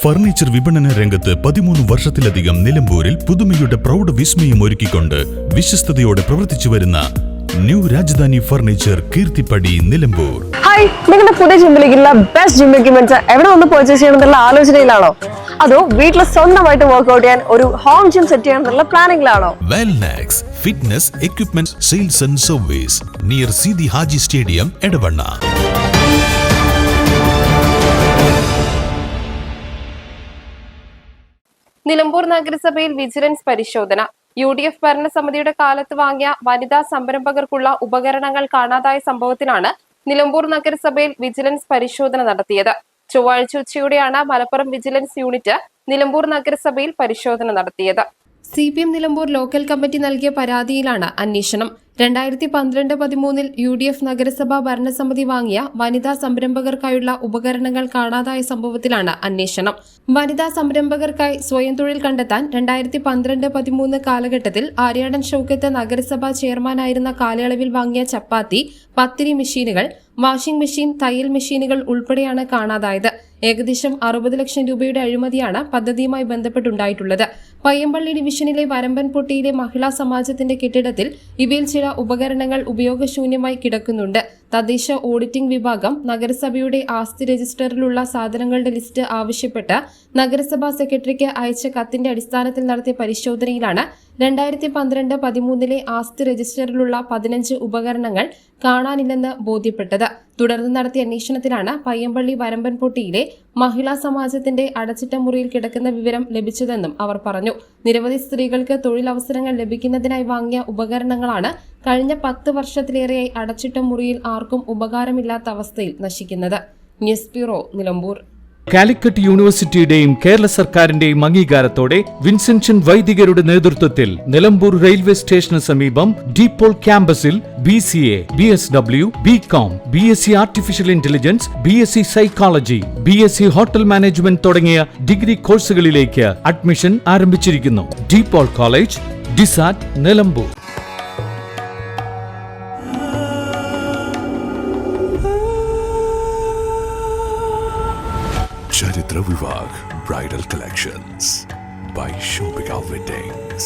Furniture വിപണന രംഗത്ത് 13 വർഷത്തിലധികം നിലമ്പൂരിൽ പുതുമയുടെ പ്രൗഢ വിസ്മയം ഒരുക്കിക്കൊണ്ട് വിശ്വസ്തയോടെ പ്രവർത്തിച്ചു വരുന്ന new Rajdhani furniture Keerthipadi Nilambur. Hi, നിങ്ങളുടെ പുതിയ ജിമ്മിലേക്കുള്ള ബെസ്റ്റ് ജിം എക്യുപ്മെന്റ്സ് എവിടെ വന്ന് പർച്ചേസ് ചെയ്യണമെന്നുള്ള ആലോചനയിലാണോ? അതോ വീട്ടിൽ സ്വന്തമായിട്ട് വർക്ക്ഔട്ട് ചെയ്യാൻ ഒരു ഹോം ജിം സെറ്റ് ചെയ്യാനുള്ള പ്ലാനിംഗിലാണോ? Wellnex fitness equipment sales and service near Seethi Haji stadium Edavanna. Nilambur നഗരസഭയിൽ വിജിലൻസ് പരിശോധന. UDF ഭരണസമിതിയുടെ കാലത്ത് വാങ്ങിയ വനിതാ സംരംഭകർക്കുള്ള ഉപകരണങ്ങൾ കാണാതായ സംഭവത്തിലാണ് നിലമ്പൂർ നഗരസഭയിൽ വിജിലൻസ് പരിശോധന നടത്തിയത്. ചൊവ്വാഴ്ച ഉച്ചയോടെയാണ് മലപ്പുറം വിജിലൻസ് യൂണിറ്റ് നിലമ്പൂർ നഗരസഭയിൽ പരിശോധന നടത്തിയത്. CPM നിലമ്പൂർ ലോക്കൽ കമ്മിറ്റി നൽകിയ പരാതിയിലാണ് അന്വേഷണം. 2012-13 UDF നഗരസഭാ ഭരണസമിതി വാങ്ങിയ വനിതാ സംരംഭകർക്കായുള്ള ഉപകരണങ്ങൾ കാണാതായ സംഭവത്തിലാണ് അന്വേഷണം. വനിതാ സംരംഭകർക്കായി സ്വയം തൊഴിൽ കണ്ടെത്താൻ 2012-13 കാലഘട്ടത്തിൽ ആര്യാടൻ ഷൌക്കത്ത് നഗരസഭാ ചെയർമാനായിരുന്ന കാലയളവിൽ വാങ്ങിയ ചപ്പാത്തി, പത്തിരി മെഷീനുകൾ, വാഷിംഗ് മെഷീൻ, തയ്യൽ മെഷീനുകൾ ഉൾപ്പെടെയാണ് കാണാതായത്. ഏകദേശം 60 ലക്ഷം രൂപയുടെ അഴിമതിയാണ് പദ്ധതിയുമായി ബന്ധപ്പെട്ടുണ്ടായിട്ടുള്ളത്. പയ്യമ്പള്ളി ഡിവിഷനിലെ വരമ്പൻപൊട്ടിയിലെ മഹിളാ സമാജത്തിന്റെ കെട്ടിടത്തിൽ ഇവയിൽ ചില ഉപകരണങ്ങൾ ഉപയോഗശൂന്യമായി കിടക്കുന്നുണ്ട്. തദ്ദേശ ഓഡിറ്റിംഗ് വിഭാഗം നഗരസഭയുടെ ആസ്തി രജിസ്റ്ററിലുള്ള സാധനങ്ങളുടെ ലിസ്റ്റ് ആവശ്യപ്പെട്ട് നഗരസഭാ സെക്രട്ടറിക്ക് അയച്ച കത്തിന്റെ അടിസ്ഥാനത്തിൽ നടത്തിയ പരിശോധനയിലാണ് 2012-13 ആസ്തി രജിസ്റ്ററിലുള്ള 15 ഉപകരണങ്ങൾ കാണാനില്ലെന്ന് ബോധ്യപ്പെട്ടത്. തുടർന്ന് നടത്തിയ അന്വേഷണത്തിലാണ് പയ്യമ്പള്ളി വരമ്പൻപൊട്ടിയിലെ മഹിളാ സമാജത്തിന്റെ അടച്ചിട്ട മുറിയിൽ കിടക്കുന്ന വിവരം ലഭിച്ചതെന്നും അവർ പറഞ്ഞു. നിരവധി സ്ത്രീകൾക്ക് തൊഴിലവസരങ്ങൾ ലഭിക്കുന്നതിനായി വാങ്ങിയ ഉപകരണങ്ങളാണ് കഴിഞ്ഞ 10 വർഷത്തിലേറെയായി അടച്ചിട്ട മുറിയിൽ ആർക്കും ഉപകാരമില്ലാത്ത അവസ്ഥയിൽ നശിക്കുന്നത്. News bureau, Nilambur. കാലിക്കറ്റ് യൂണിവേഴ്സിറ്റിയുടെയും കേരള സർക്കാരിന്റെയും അംഗീകാരത്തോടെ വിൻസെൻഷൻ വൈദികരുടെ നേതൃത്വത്തിൽ നിലമ്പൂർ റെയിൽവേ സ്റ്റേഷന് സമീപം ഡീപോൾ ക്യാമ്പസിൽ BCA, BSW, BCom, BSc artificial intelligence, BSc psychology, BSc hotel management തുടങ്ങിയ ഡിഗ്രി കോഴ്സുകളിലേക്ക് അഡ്മിഷൻ ആരംഭിച്ചിരിക്കുന്നു. ഡീപോൾ കോളേജ്, ഡിസാറ്റ്, Nilambur. Charitra Vivag Bridal Collections by Shobhika Weddings.